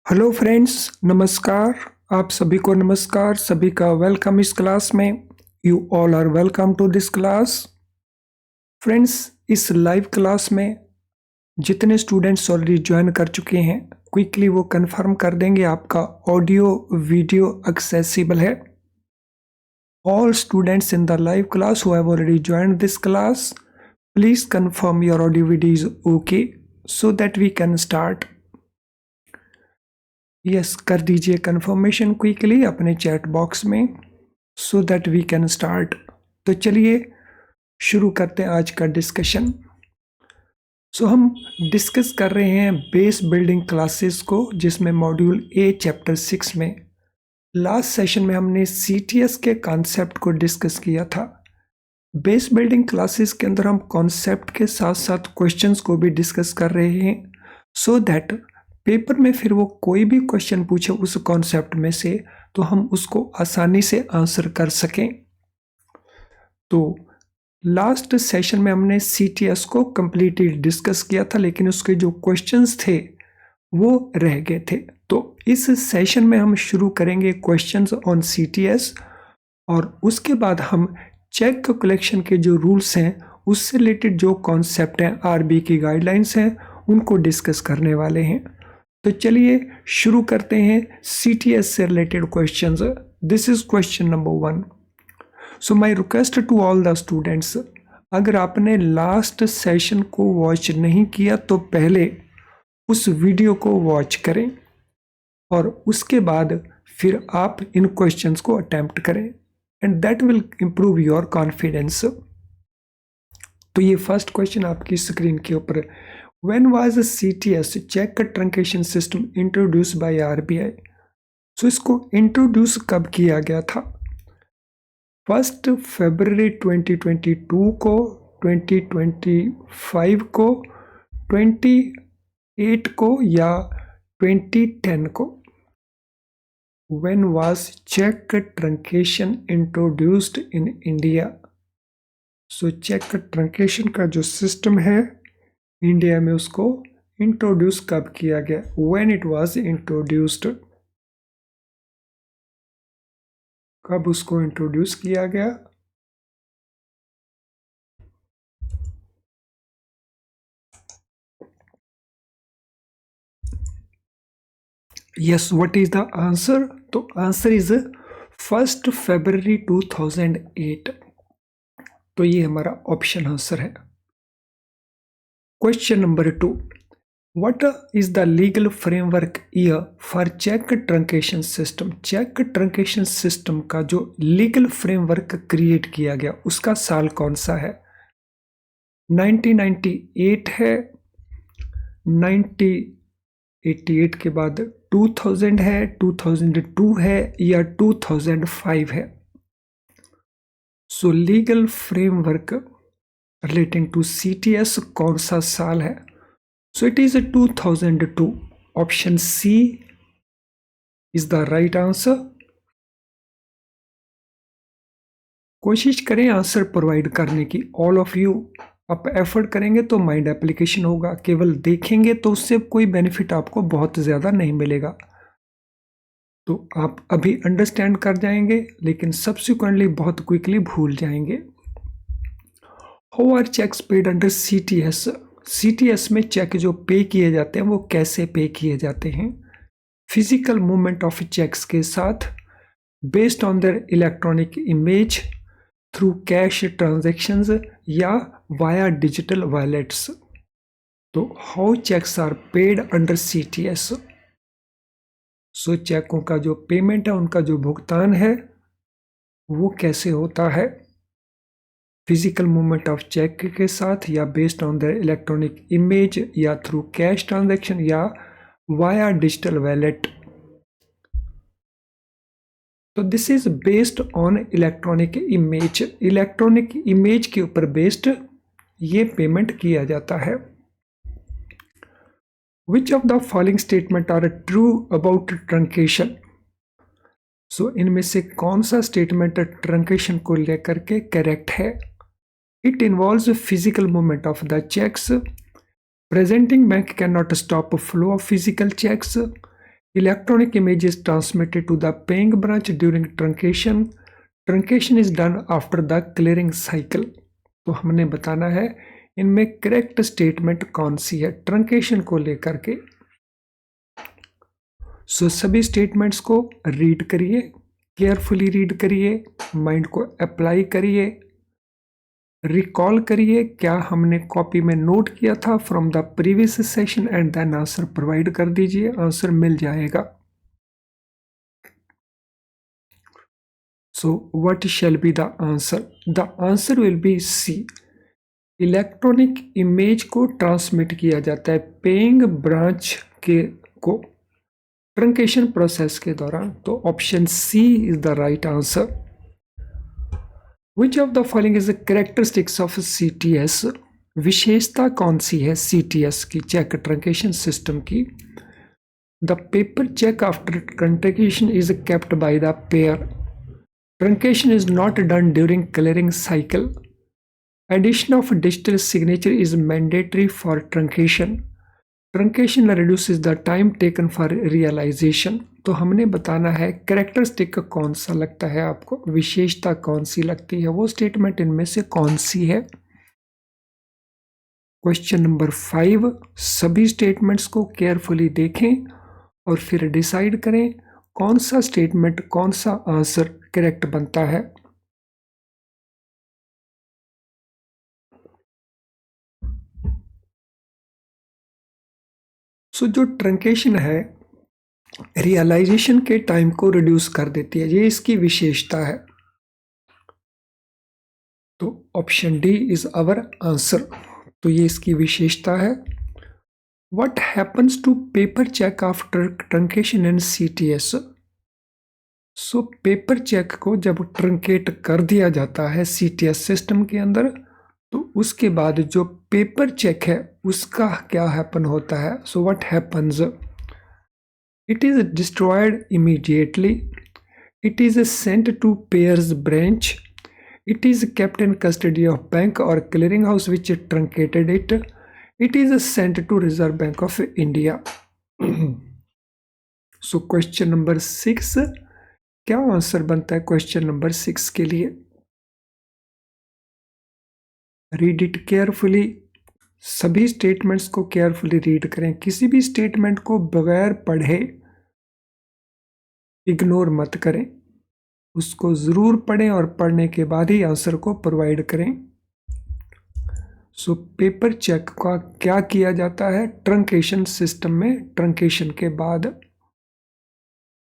Hello friends, नमस्कार। आप सभी को नमस्कार, सभी का वेलकम इस क्लास में। You all are welcome to this class. Friends, इस लाइव क्लास में जितने स्टूडेंट्स ऑलरेडी ज्वाइन कर चुके हैं, क्विकली वो कंफर्म कर देंगे आपका ऑडियो वीडियो एक्सेसिबल है। All students in the live class who have already joined this class, please confirm your audio video is okay so that we can start. Yes, कर दीजिए कंफर्मेशन क्विकली अपने chat box में so that we can start. तो चलिए शुरू करते हैं आज का डिस्कशन। हम डिस्कस कर रहे हैं बेस बिल्डिंग क्लासेस को, जिसमें मॉड्यूल ए चैप्टर 6 में लास्ट सेशन में हमने सीटीएस के कॉन्सेप्ट को डिस्कस किया था। बेस बिल्डिंग क्लासेस के अंदर हम कॉन्सेप्ट के साथ साथ क्वेश्चंस को भी डिस्कस कर रहे हैं सो दैट पेपर में फिर वो कोई भी क्वेश्चन पूछे उस कॉन्सेप्ट में से तो हम उसको आसानी से आंसर कर सकें। तो लास्ट सेशन में हमने सीटीएस को कंप्लीटली डिस्कस किया था, लेकिन उसके जो क्वेश्चंस थे वो रह गए थे। तो इस सेशन में हम शुरू करेंगे क्वेश्चंस ऑन सीटीएस और उसके बाद हम चेक कलेक्शन के जो रूल्स हैं उससे रिलेटेड जो कॉन्सेप्ट हैं, आरबी की गाइडलाइंस हैं, उनको डिस्कस करने वाले हैं। तो चलिए शुरू करते हैं सीटीएस से related questions. This is question number 1। So my request to all the students, अगर आपने लास्ट सेशन को वॉच नहीं किया तो पहले उस वीडियो को वॉच करें और उसके बाद फिर आप इन क्वेश्चंस को अटेम्प्ट करें and that will improve your confidence. तो ये फर्स्ट क्वेश्चन आपकी स्क्रीन के ऊपर। When was the CTS check truncation system introduced by RBI? So इसको इंट्रोड्यूस कब किया गया था? 1 फरवरी 2022 को, 2025 को, 28 को या 2010 को? When was check truncation introduced in India? So check truncation का जो सिस्टम है इंडिया में उसको इंट्रोड्यूस कब किया गया? व्हेन इट वाज इंट्रोड्यूस्ड, कब उसको इंट्रोड्यूस किया गया? Yes, what is the answer? तो आंसर इज 1 फरवरी 2008। तो ये हमारा ऑप्शन आंसर है। Question number 2, What is the legal framework year for check truncation system? Check truncation system का जो लीगल फ्रेमवर्क क्रिएट किया गया उसका साल कौन सा है? 1998 है, 1988 के बाद 2000 है, 2002 है या 2005 है? So legal framework relating to CTS कौन सा साल है? So it is a 2002. Option C is the right answer. कोशिश करें आंसर प्रोवाइड करने की। ऑल ऑफ यू आप एफर्ट करेंगे तो माइंड एप्लीकेशन होगा, केवल देखेंगे तो उससे कोई बेनिफिट आपको बहुत ज़्यादा नहीं मिलेगा। तो आप अभी अंडरस्टैंड कर जाएंगे लेकिन सब्सिक्वेंटली बहुत क्विकली भूल जाएंगे। How are cheques paid under CTS? CTS में चेक जो पे किए जाते हैं वो कैसे पे किए जाते हैं? फिजिकल मूवमेंट ऑफ चेक्स के साथ, based on their electronic image, through cash transactions या वाया डिजिटल वॉलेट्स। तो how cheques are paid under CTS? So चेकों का जो पेमेंट है, उनका जो भुगतान है वो कैसे होता है? फिजिकल मूवमेंट ऑफ चेक के साथ या based on the electronic image या थ्रू कैश ट्रांजैक्शन या वाया डिजिटल वॉलेट। तो this is based on electronic image. Electronic image के ऊपर बेस्ड ये पेमेंट किया जाता है। Which of the following statement are true about truncation? So इनमें से कौन सा स्टेटमेंट ट्रंकेशन को लेकर के करेक्ट है? It involves physical movement of the checks. Presenting bank cannot stop flow of physical checks. Electronic image is transmitted to the paying branch during truncation. Truncation is done after the clearing cycle. तो हमने बताना है इनमें correct statement कौन सी है truncation को लेकर के। सो सभी स्टेटमेंट्स को रीड करिए, केयरफुली रीड करिए, माइंड को अप्लाई करिए, रिकॉल करिए क्या हमने कॉपी में नोट किया था from the previous session and then answer provide कर दीजिए, आंसर मिल जाएगा। So what shall be the answer? The answer will be C. Electronic image को ट्रांसमिट किया जाता है पेइंग ब्रांच के को ट्रंकेशन प्रोसेस के दौरान, तो option C is the right answer. Which of the following is the characteristics of CTS? विशेषता कौन सी है CTS की, चेक ट्रंकेशन सिस्टम की? The paper check after truncation is kept by the payer. Truncation is not done during clearing cycle. Addition of digital signature is mandatory for truncation. Truncation reduces the time taken for realization. तो हमने बताना है characteristic कौन सा लगता है आपको, विशेषता कौन सी लगती है, वो स्टेटमेंट इनमें से कौन सी है। क्वेश्चन नंबर 5, सभी स्टेटमेंट्स को केयरफुली देखें और फिर डिसाइड करें कौन सा स्टेटमेंट कौन सा आंसर करेक्ट बनता है। सो जो ट्रंकेशन है रियलाइजेशन के टाइम को रिड्यूस कर देती है, ये इसकी विशेषता है। तो option D is our answer, तो ये इसकी विशेषता है। What happens to paper cheque after truncation in CTS? सो पेपर चेक को जब ट्रंकेट कर दिया जाता है CTS सिस्टम के अंदर, तो उसके बाद जो पेपर चेक है उसका क्या हैपन होता है? So what happens? It is destroyed immediately. It is sent to payer's branch. It is kept in custody of bank or clearinghouse which truncated it. It is sent to Reserve Bank of India. So question number 6, क्या answer बनता है question number 6 के लिए? Read it carefully, सभी statements को carefully read करें, किसी भी स्टेटमेंट को बगैर पढ़े इग्नोर मत करें, उसको ज़रूर पढ़ें और पढ़ने के बाद ही आंसर को प्रोवाइड करें। सो पेपर चेक का क्या किया जाता है ट्रंकेशन सिस्टम में? ट्रंकेशन के बाद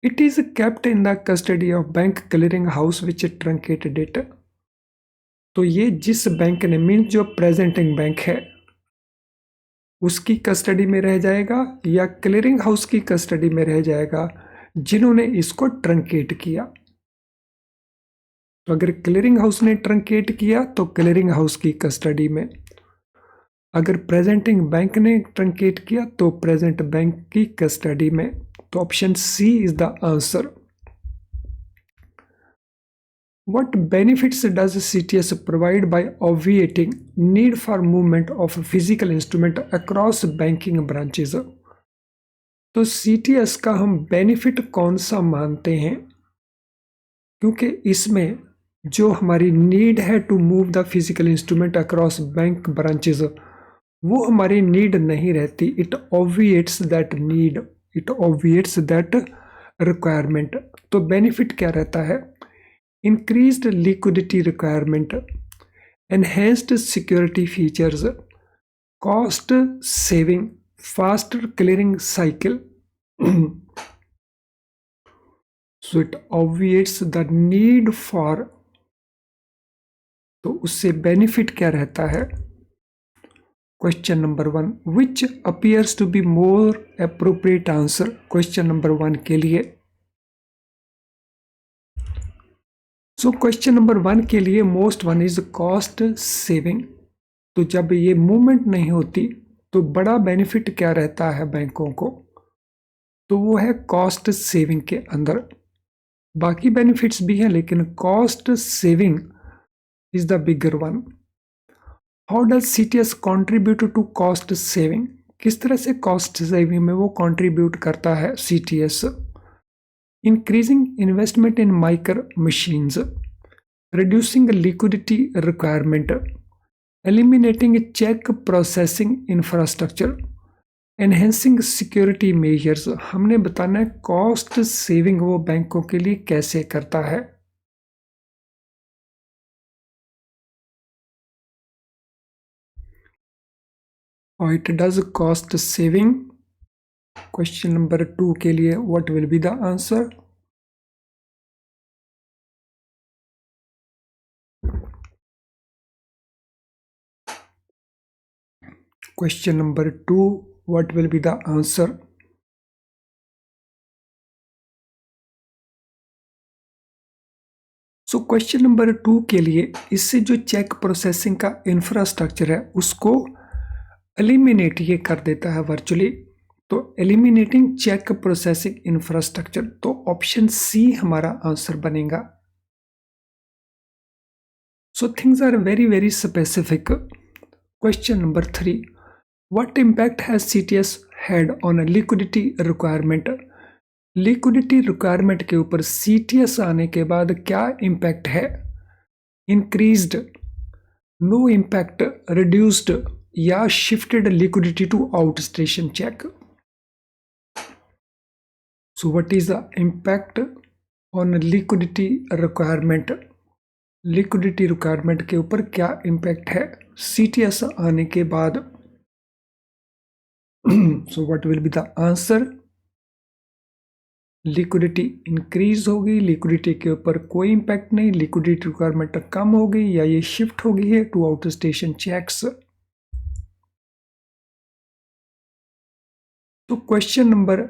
it is kept in the custody of bank clearing house which truncated it. तो ये जिस बैंक ने मीन जो प्रेजेंटिंग बैंक है उसकी कस्टडी में रह जाएगा या क्लियरिंग हाउस की कस्टडी में रह जाएगा जिन्होंने इसको ट्रंकेट किया। तो अगर क्लियरिंग हाउस ने ट्रंकेट किया तो क्लियरिंग हाउस की कस्टडी में, अगर प्रेजेंटिंग बैंक ने ट्रंकेट किया तो प्रेजेंट बैंक की कस्टडी में। तो option C is the answer. What benefits does CTS provide by obviating need for movement of physical instrument across banking branches? तो CTS का हम बेनिफिट कौन सा मानते हैं? क्योंकि इसमें जो हमारी नीड है to move the physical instrument across bank branches, वो हमारी नीड नहीं रहती। It obviates that need, it obviates that requirement. तो बेनिफिट क्या रहता है? increased liquidity requirement, enhanced security features, cost saving, faster clearing cycle. So it obviates the need for, तो उससे बेनिफिट क्या रहता है? Question number 1, which appears to be more appropriate answer question number 1 के लिए। सो क्वेश्चन नंबर 1 के लिए most one is cost saving. तो जब ये मूवमेंट नहीं होती तो बड़ा बेनिफिट क्या रहता है बैंकों को? तो वो है कॉस्ट सेविंग के अंदर। बाकी बेनिफिट्स भी हैं लेकिन cost saving is the bigger one. How does CTS contribute to cost saving? किस तरह से कॉस्ट सेविंग में वो कंट्रीब्यूट करता है CTS? इंक्रीजिंग इन्वेस्टमेंट इन micro machines, reducing liquidity requirement, eliminating check processing infrastructure, enhancing security measures। हमने बताना है कॉस्ट सेविंग वो बैंकों के लिए कैसे करता है। और it does cost saving. Question number 2 के लिए what will be the answer? Question number 2, what will be the answer? So question number 2 के लिए इससे जो चेक प्रोसेसिंग का इंफ्रास्ट्रक्चर है उसको एलिमिनेट ये कर देता है वर्चुअली। तो एलिमिनेटिंग चेक प्रोसेसिंग इंफ्रास्ट्रक्चर, तो ऑप्शन सी हमारा आंसर बनेगा। So things are very very specific. Question number 3, What impact has CTS had on a liquidity requirement? Liquidity requirement के ऊपर CTS आने के बाद क्या इम्पैक्ट है? इंक्रीज्ड, नो इम्पैक्ट, रिड्यूस्ड या shifted liquidity to outstation cheque? So what is the impact on liquidity requirement? Liquidity requirement के ऊपर क्या इम्पैक्ट है CTS आने के बाद? So what will be the answer? Liquidity increase होगी, लिक्विडिटी के ऊपर कोई इंपैक्ट नहीं, लिक्विडिटी रिक्वायरमेंट कम हो गई या ये शिफ्ट हो गई है टू आउट स्टेशन चेक्स। तो क्वेश्चन नंबर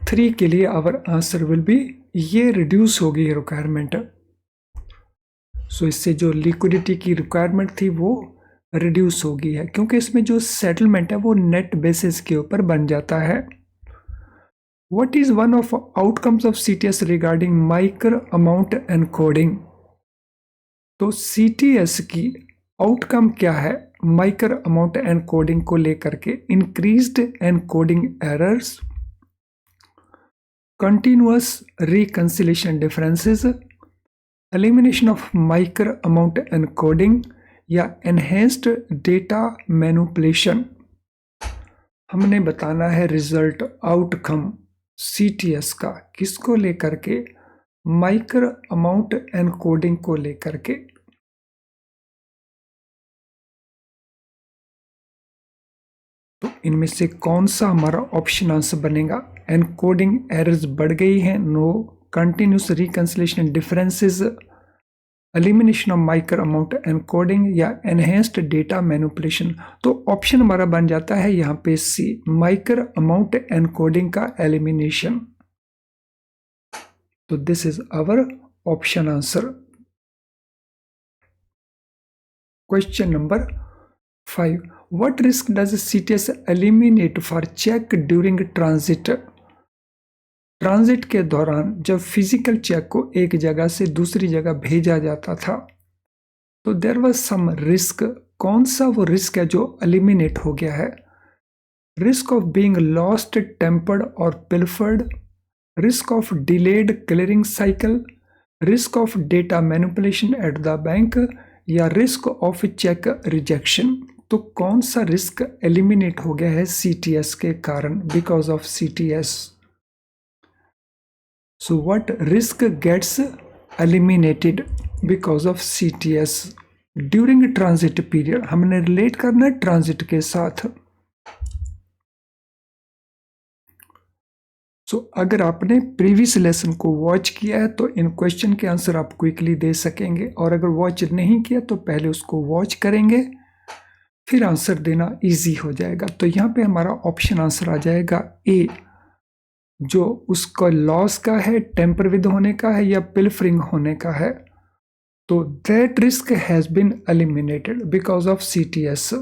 3 के लिए आवर आंसर विल बी ये रिड्यूस हो गई है रिक्वायरमेंट। सो इससे जो लिक्विडिटी की रिक्वायरमेंट थी वो रिड्यूस हो गई है, क्योंकि इसमें जो सेटलमेंट है वो नेट बेसिस के ऊपर बन जाता है। What is one of outcomes of CTS regarding micro amount encoding? तो CTS की आउटकम क्या है माइक्रो अमाउंट एनकोडिंग को लेकर के? Increased encoding errors, continuous reconciliation differences, elimination of micro amount encoding या एनहेंस्ड डेटा मैनिपुलेशन। हमने बताना है रिजल्ट आउटकम CTS का किसको लेकर के? माइक्रो अमाउंट एनकोडिंग को लेकर के। तो इनमें से कौन सा हमारा ऑप्शन आंसर बनेगा? एनकोडिंग एरर्स बढ़ गई हैं, no. Continuous reconciliation differences, elimination of micro amount encoding या एनहेंस्ड डेटा मैनिपुलेशन। तो ऑप्शन हमारा बन जाता है यहाँ पे सी, माइक्रो अमाउंट एनकोडिंग का एलिमिनेशन। तो this is our option answer. Question number 5, what risk does CTS eliminate for cheque during transit? Transit के दौरान जब फिजिकल चेक को एक जगह से दूसरी जगह भेजा जाता था तो देयर वाज सम रिस्क। कौन सा वो रिस्क है जो एलिमिनेट हो गया है? Risk of being lost, tampered और pilfered, risk of delayed clearing cycle, risk of data manipulation at the bank या रिस्क ऑफ चेक रिजेक्शन। तो कौन सा रिस्क एलिमिनेट हो गया है CTS के कारण, because of CTS? So what risk gets eliminated because of CTS during transit period? हमने रिलेट करना है ट्रांजिट के साथ। अगर आपने प्रीवियस लेसन को वॉच किया है तो इन क्वेश्चन के आंसर आप क्विकली दे सकेंगे, और अगर वॉच नहीं किया तो पहले उसको वॉच करेंगे फिर आंसर देना इजी हो जाएगा। तो यहाँ पे हमारा ऑप्शन आंसर आ जाएगा ए, जो उसका लॉस का है, टेम्पर विद होने का है या पिल्फरिंग होने का है। तो that risk has been eliminated because of CTS।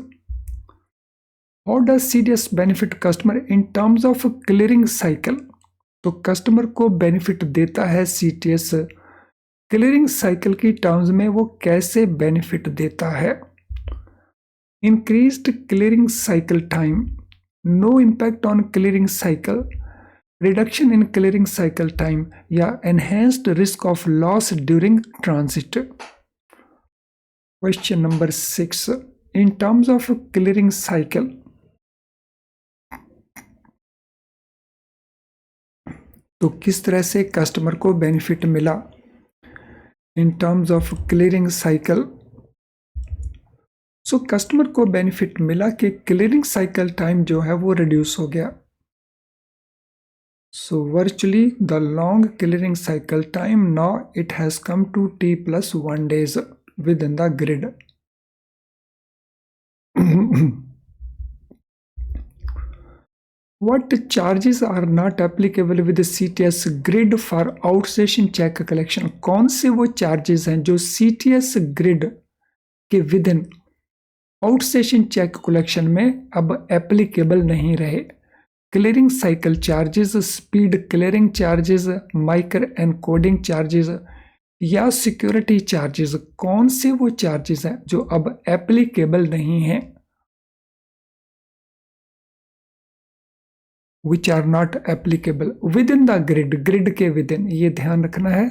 How does CTS benefit customer in terms of clearing cycle? तो कस्टमर को बेनिफिट देता है CTS क्लियरिंग साइकिल की टर्म्स में। वो कैसे बेनिफिट देता है? Increased clearing cycle time, no impact on clearing cycle, reduction in clearing cycle time या enhanced risk of loss during transit. Question number 6, in terms of clearing cycle, तो किस तरह से कस्टमर को बेनिफिट मिला इन terms of clearing cycle. So customer को benefit मिला कि क्लियरिंग साइकिल टाइम जो है वो रिड्यूस हो गया। So virtually the long clearing cycle time now it has come to T+1 days within the grid. What charges are not applicable with the CTS grid for outstation check collection? कौन से वो charges हैं जो CTS grid के within outstation cheque collection में अब applicable नहीं रहे? Clearing cycle charges, speed clearing charges, micro encoding charges या सिक्योरिटी चार्जेस, कौन से वो चार्जेस हैं जो अब एप्लीकेबल नहीं हैं? which are not applicable within the grid, grid के विद इन, ये ध्यान रखना है।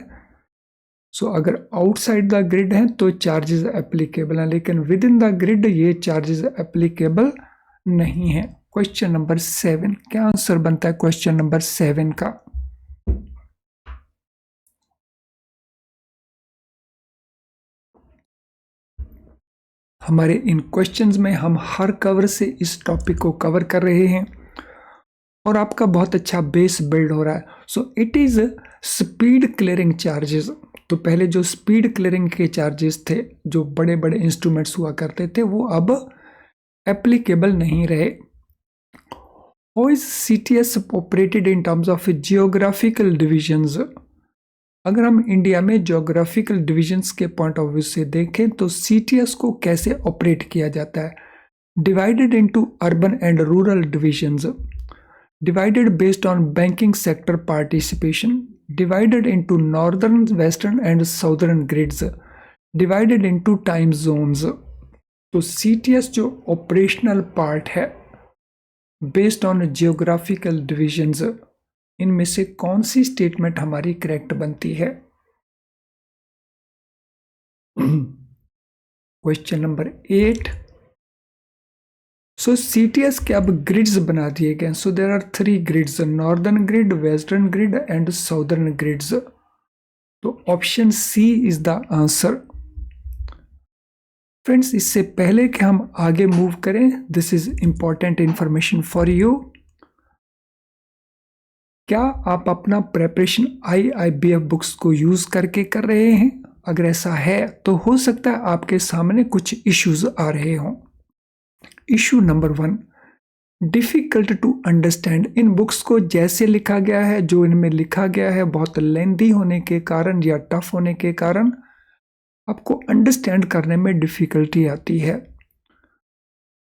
सो अगर आउटसाइड द ग्रिड हैं तो चार्जेस एप्लीकेबल हैं, लेकिन विद इन द ग्रिड ये चार्जेस एप्लीकेबल नहीं है। क्वेश्चन नंबर 7, क्या आंसर बनता है क्वेश्चन नंबर 7 का? हमारे इन क्वेश्चंस में हम हर कवर से इस टॉपिक को कवर कर रहे हैं और आपका बहुत अच्छा बेस बिल्ड हो रहा है। So it is speed clearing charges. तो पहले जो स्पीड क्लियरिंग के चार्जेस थे, जो बड़े बड़े इंस्ट्रूमेंट्स हुआ करते थे, वो अब एप्लीकेबल नहीं रहे। How is CTS operated in terms of geographical divisions? अगर हम इंडिया में जियोग्राफिकल डिविजन्स के पॉइंट ऑफ व्यू से देखें तो CTS को कैसे ऑपरेट किया जाता है? Divided into urban and rural divisions, divided based on banking sector participation, divided into northern, western and southern grids, divided into time zones। तो CTS जो ऑपरेशनल पार्ट है बेस्ड ऑन जियोग्राफिकल डिविजन्स, इनमें से कौन सी statement हमारी correct बनती है? Question number 8, सो CTS के अब ग्रिड्स बना दिए गए। So there are 3 grids, northern grid, western grid and southern grids. तो option C is the answer. Friends, इससे पहले कि हम आगे मूव करें, this is important information for you. क्या आप अपना प्रेपरेशन IIBF बुक्स को यूज करके कर रहे हैं? अगर ऐसा है तो हो सकता है आपके सामने कुछ इश्यूज आ रहे हों। Issue number 1, difficult to understand. इन बुक्स को जैसे लिखा गया है, जो इनमें लिखा गया है, बहुत लेंथी होने के कारण या टफ होने के कारण आपको अंडरस्टैंड करने में डिफिकल्टी आती है,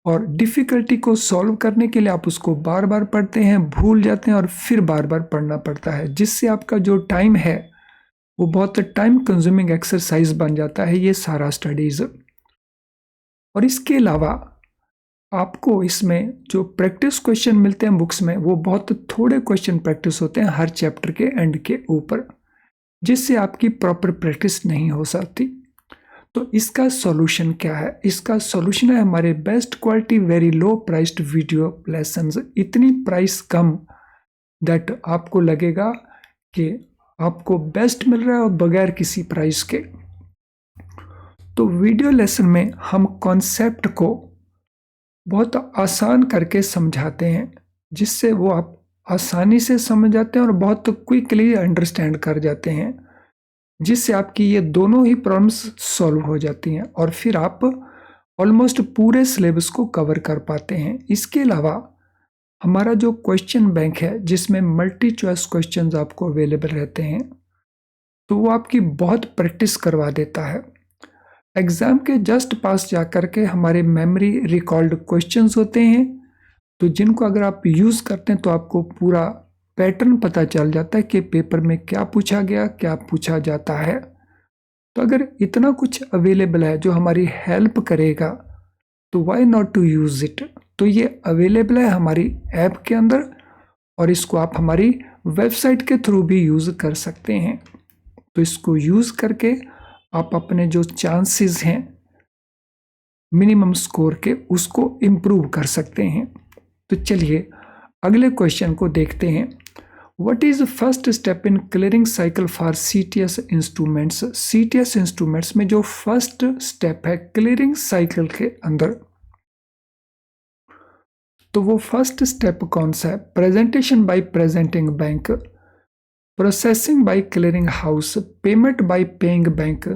और डिफिकल्टी को सॉल्व करने के लिए आप उसको बार बार पढ़ते हैं, भूल जाते हैं और फिर बार बार पढ़ना पड़ता है, जिससे आपका जो टाइम है वो बहुत टाइम कंज्यूमिंग एक्सरसाइज बन जाता है ये सारा स्टडीज। और इसके अलावा आपको इसमें जो प्रैक्टिस क्वेश्चन मिलते हैं बुक्स में, वो बहुत थोड़े क्वेश्चन प्रैक्टिस होते हैं हर चैप्टर के एंड के ऊपर, जिससे आपकी प्रॉपर प्रैक्टिस नहीं हो सकती। तो इसका सॉल्यूशन क्या है? इसका सॉल्यूशन है हमारे best quality very low priced video lessons. इतनी प्राइस कम दैट आपको लगेगा कि आपको बेस्ट मिल रहा है और बगैर किसी प्राइस के। तो वीडियो लेसन में हम कॉन्सेप्ट को बहुत आसान करके समझाते हैं, जिससे वो आप आसानी से समझ जाते हैं और बहुत क्विकली अंडरस्टैंड कर जाते हैं, जिससे आपकी ये दोनों ही प्रॉब्लम्स सॉल्व हो जाती हैं और फिर आप ऑलमोस्ट पूरे सिलेबस को कवर कर पाते हैं। इसके अलावा हमारा जो क्वेश्चन बैंक है, जिसमें मल्टी चॉइस क्वेश्चंस आपको अवेलेबल रहते हैं, तो वो आपकी बहुत प्रैक्टिस करवा देता है। एग्ज़ाम के जस्ट पास जा कर के हमारे मेमोरी रिकॉल्ड क्वेश्चंस होते हैं, तो जिनको अगर आप यूज़ करते हैं तो आपको पूरा पैटर्न पता चल जाता है कि पेपर में क्या पूछा गया, क्या पूछा जाता है। तो अगर इतना कुछ अवेलेबल है जो हमारी हेल्प करेगा, तो why not to use it. तो ये अवेलेबल है हमारी ऐप के अंदर और इसको आप हमारी वेबसाइट के थ्रू भी यूज़ कर सकते हैं। तो इसको यूज़ करके आप अपने जो चांसेस हैं मिनिमम स्कोर के उसको इम्प्रूव कर सकते हैं। तो चलिए अगले क्वेश्चन को देखते हैं। What is first step in clearing cycle for CTS instruments? CTS instruments में जो फर्स्ट स्टेप है क्लियरिंग साइकिल के अंदर, तो वो फर्स्ट स्टेप कौन सा है? Presentation by presenting bank, processing by clearing house, payment by paying bank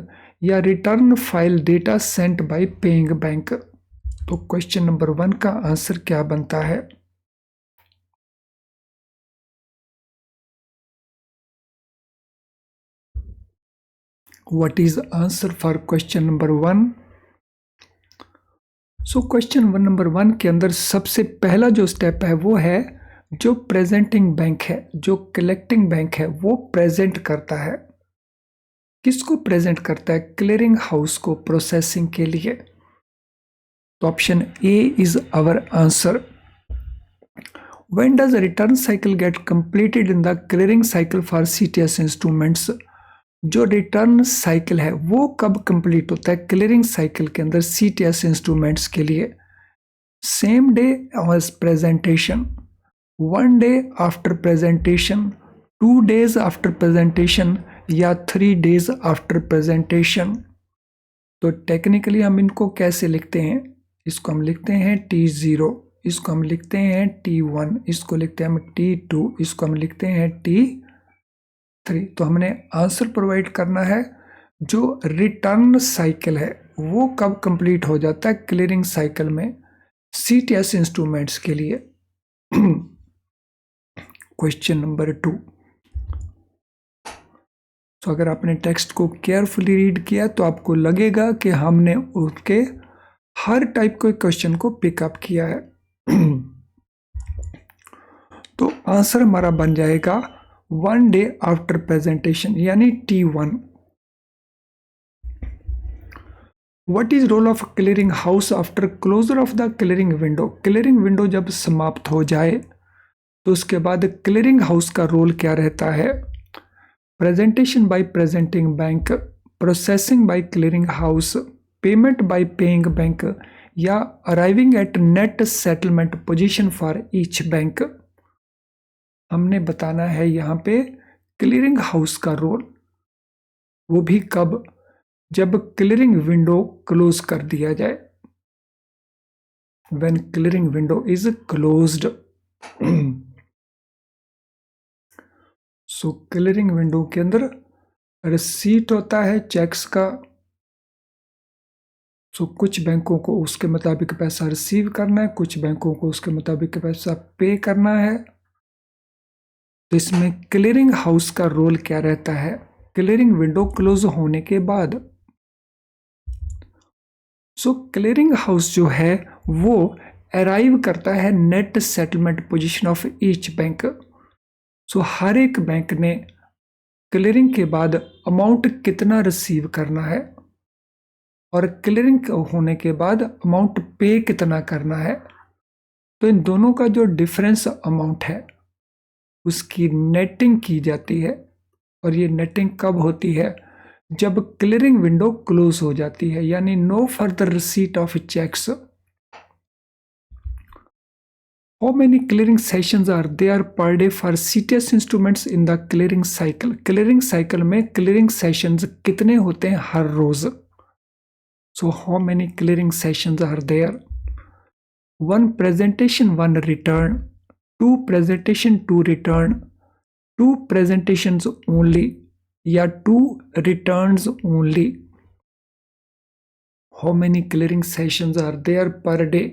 या return file data sent by paying bank. तो क्वेश्चन नंबर 1 का आंसर क्या बनता है? What is the answer for question number 1? So question number 1 के अंदर सबसे पहला जो स्टेप है वो है जो प्रेजेंटिंग बैंक है, जो कलेक्टिंग बैंक है, वो प्रेजेंट करता है। किसको प्रेजेंट करता है? क्लियरिंग हाउस को प्रोसेसिंग के लिए। तो option A is our answer. When does a return cycle get completed in the clearing cycle for CTS instruments? जो रिटर्न साइकिल है वो कब कंप्लीट होता है क्लियरिंग साइकिल के अंदर CTS इंस्ट्रूमेंट्स के लिए? Same day of presentation, 1 day after presentation, 2 days after presentation या 3 डेज आफ्टर प्रेजेंटेशन। तो टेक्निकली हम इनको कैसे लिखते हैं? इसको हम लिखते हैं T0, इसको हम लिखते हैं T1, इसको लिखते हैं हम T2, इसको हम लिखते हैं T3। तो हमने आंसर प्रोवाइड करना है जो रिटर्न साइकिल है वो कब कंप्लीट हो जाता है क्लियरिंग साइकिल में CTS इंस्ट्रूमेंट्स के लिए। Question number 2। तो अगर आपने टेक्स्ट को केयरफुली रीड किया तो आपको लगेगा कि हमने उसके हर टाइप के क्वेश्चन को पिकअप किया है। तो आंसर हमारा बन जाएगा 1 डे आफ्टर प्रेजेंटेशन यानी T1। What is role of clearing house after closure of the clearing window? Clearing window जब समाप्त हो जाए तो उसके बाद क्लियरिंग हाउस का रोल क्या रहता है? Presentation by presenting bank, processing by clearing house, payment by paying bank या arriving at net settlement position for each bank. हमने बताना है यहाँ पे क्लियरिंग हाउस का रोल, वो भी कब? जब क्लियरिंग विंडो क्लोज कर दिया जाए, when clearing window is closed. So clearing window के अंदर रिसीट होता है चेक्स का। सो कुछ बैंकों को उसके मुताबिक पैसा रिसीव करना है, कुछ बैंकों को उसके मुताबिक पैसा पे करना है। तो इसमें क्लियरिंग हाउस का रोल क्या रहता है क्लियरिंग विंडो क्लोज होने के बाद? सो क्लियरिंग हाउस जो है वो अराइव करता है net settlement position of each bank. So हर एक बैंक ने क्लियरिंग के बाद अमाउंट कितना रिसीव करना है और क्लियरिंग होने के बाद अमाउंट पे कितना करना है। तो इन दोनों का जो डिफरेंस अमाउंट है उसकी नेटिंग की जाती है। और ये नेटिंग कब होती है? जब क्लियरिंग विंडो क्लोज हो जाती है, यानी no further receipt of cheques. How many clearing sessions are there per day for CTS instruments in the clearing cycle? Clearing cycle में clearing sessions कितने होते हैं हर रोज? So how many clearing sessions are there? 1 presentation, 1 return, 2 presentation, 2 return, 2 presentations only या 2 returns only? How many clearing sessions are there per day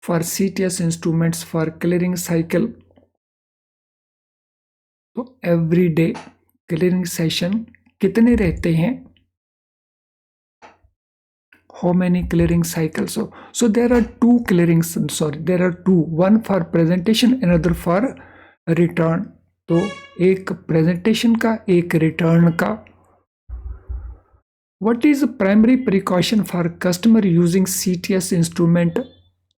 for CTS instruments for clearing cycle? तो every day clearing session कितने रहते हैं? How many clearing cycles? So there are 2 clearings, there are 2, one for presentation, another for return. तो एक presentation का, एक return का। What is primary precaution for customer using CTS instrument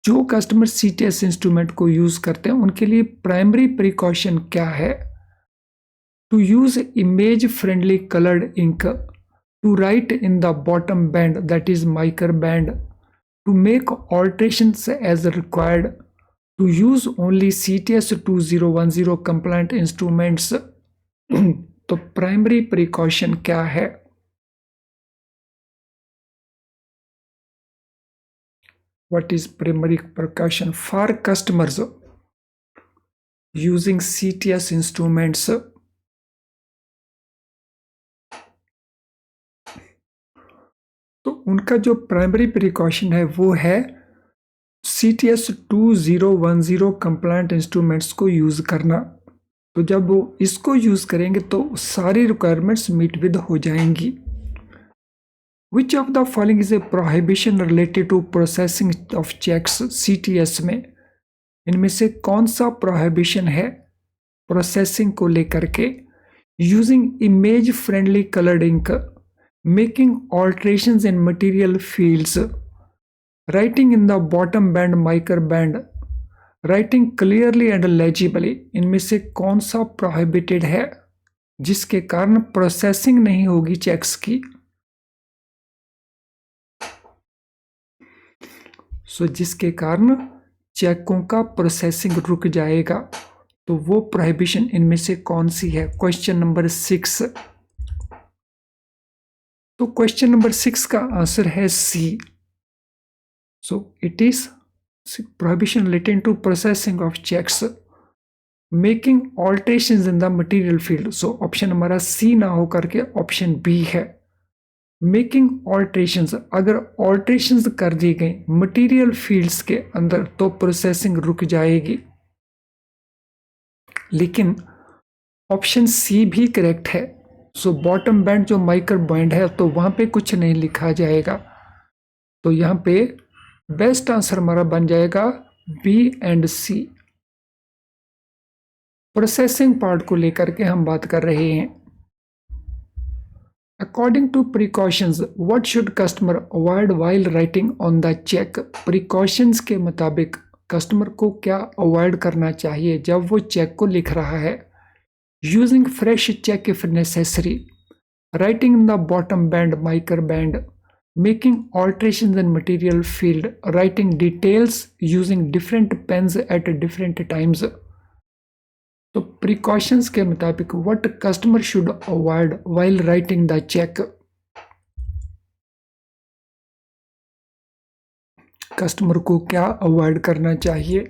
जो customer CTS instrument को यूज करते हैं उनके लिए प्राइमरी प्रिकॉशन क्या है? To use image friendly coloured ink, to write in the bottom band that is MICR band, to make alterations as required, to use only CTS 2010 compliant instruments. तो primary precaution क्या है? What is primary precaution for customers using CTS instruments? तो उनका जो primary precaution है वो है CTS 2010 compliant instruments को यूज करना। तो जब वो इसको यूज करेंगे तो सारी रिक्वायरमेंट्स मीट विद हो जाएंगी। Which of the following is a prohibition related to processing of checks CTS में? इनमें से कौन सा प्रोहिबिशन है प्रोसेसिंग को लेकर के? Using image friendly coloured ink, making alterations in material fields, writing in the bottom band MICR band, writing clearly and legibly. इनमें से कौन सा प्रोहिबिटेड है जिसके कारण प्रोसेसिंग नहीं होगी चेक्स की? जिसके कारण चेकों का प्रोसेसिंग रुक जाएगा। तो वो प्रोहिबिशन इनमें से कौन सी है? Question number 6। तो क्वेश्चन नंबर 6 का आंसर है C. It is prohibition related to processing of cheques, making alterations in the material field. Option हमारा सी ना हो करके ऑप्शन बी है। मेकिंग ऑल्ट्रेशंस, अगर ऑल्ट्रेशंस कर दी गई मटेरियल फील्ड्स के अंदर तो प्रोसेसिंग रुक जाएगी। लेकिन ऑप्शन सी भी करेक्ट है। बॉटम बैंड जो माइकर बैंड है तो वहां पे कुछ नहीं लिखा जाएगा। तो यहां पे बेस्ट आंसर हमारा बन जाएगा B and C. Processing part को लेकर के हम बात कर रहे हैं। According to precautions, what should customer avoid while writing on the check? Precautions के मुताबिक कस्टमर को क्या अवॉइड करना चाहिए जब वो चेक को लिख रहा है? Using fresh check if necessary, writing in the bottom band marker band, making alterations in material field, writing details using different pens at different times. तो प्रिकॉशंस के मुताबिक what customer should avoid while writing the cheque? Customer को क्या avoid करना चाहिए?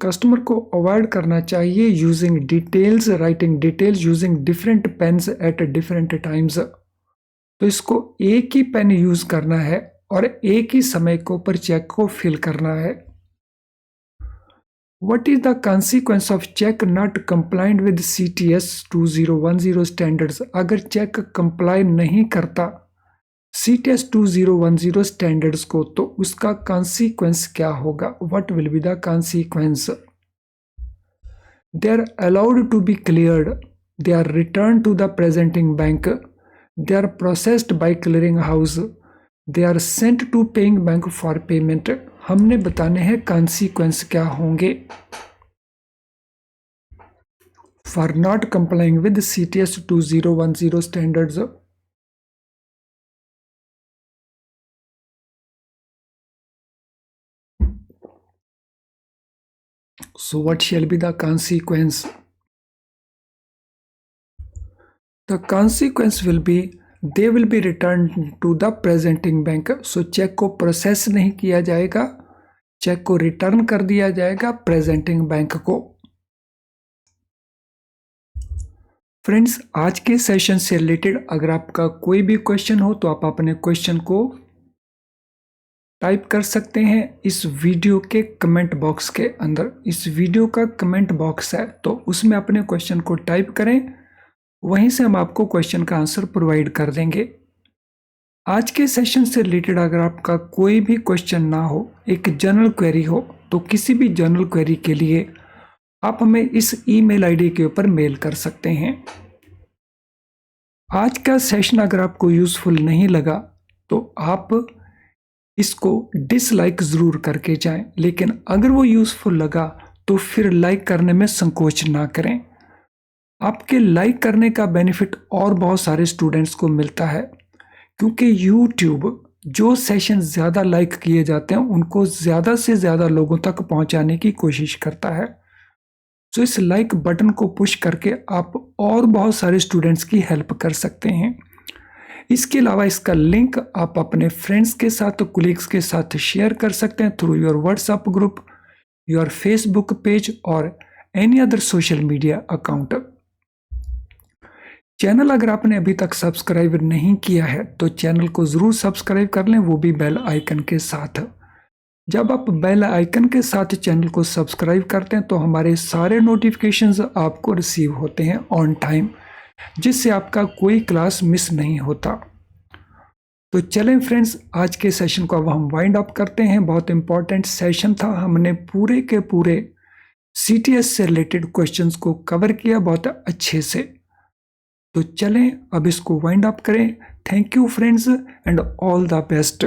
Customer को avoid करना चाहिए using details, writing details using different pens at different times. तो इसको एक ही पेन यूज करना है और एक ही समय के ऊपर चेक को फिल करना है। What is the consequence of check not compliant with CTS 2010 standards? अगर चेक कंप्लाई नहीं करता CTS 2010 स्टैंडर्ड्स को तो उसका कॉन्सिक्वेंस क्या होगा? What will be the consequence? They are allowed to be cleared. They are returned to the presenting bank. They are processed by clearing house. They are sent to paying bank for payment. हमने बताने हैं consequence क्या होंगे for not complying with CTS 2010 standards. What shall be the consequence? The consequence will be they will be return to the presenting bank. Cheque को process नहीं किया जाएगा, check को रिटर्न कर दिया जाएगा प्रेजेंटिंग बैंक को। फ्रेंड्स, आज के सेशन से रिलेटेड अगर आपका कोई भी क्वेश्चन हो तो आप अपने क्वेश्चन को टाइप कर सकते हैं इस वीडियो के कमेंट बॉक्स के अंदर। इस वीडियो का कमेंट बॉक्स है तो उसमें अपने क्वेश्चन को टाइप करें, वहीं से हम आपको क्वेश्चन का आंसर प्रोवाइड कर देंगे। आज के सेशन से रिलेटेड अगर आपका कोई भी क्वेश्चन ना हो, एक जनरल क्वेरी हो, तो किसी भी जनरल क्वेरी के लिए आप हमें इस ईमेल आईडी के ऊपर मेल कर सकते हैं। आज का सेशन अगर आपको यूजफुल नहीं लगा तो आप इसको डिसलाइक ज़रूर करके जाएं, लेकिन अगर वो यूज़फुल लगा तो फिर लाइक करने में संकोच ना करें। आपके लाइक करने का बेनिफिट और बहुत सारे स्टूडेंट्स को मिलता है, क्योंकि यूट्यूब जो सेशन ज़्यादा लाइक किए जाते हैं उनको ज़्यादा से ज़्यादा लोगों तक पहुंचाने की कोशिश करता है। तो इस लाइक बटन को पुश करके आप और बहुत सारे स्टूडेंट्स की हेल्प कर सकते हैं। इसके अलावा इसका लिंक आप अपने फ्रेंड्स के साथ, कोलीग्स के साथ शेयर कर सकते हैं through your WhatsApp group, your Facebook page और any other social media account. Channel अगर आपने अभी तक सब्सक्राइब नहीं किया है तो चैनल को ज़रूर सब्सक्राइब कर लें, वो भी बेल आइकन के साथ। जब आप बेल आइकन के साथ चैनल को सब्सक्राइब करते हैं तो हमारे सारे नोटिफिकेशंस आपको रिसीव होते हैं ऑन टाइम, जिससे आपका कोई क्लास मिस नहीं होता। तो चलें फ्रेंड्स, आज के सेशन को अब हम वाइंड अप करते हैं। बहुत इंपॉर्टेंट सेशन था, हमने पूरे के पूरे CTS से रिलेटेड क्वेश्चंस को कवर किया बहुत अच्छे से। तो चलें अब इसको वाइंड अप करें। Thank you friends and all the best.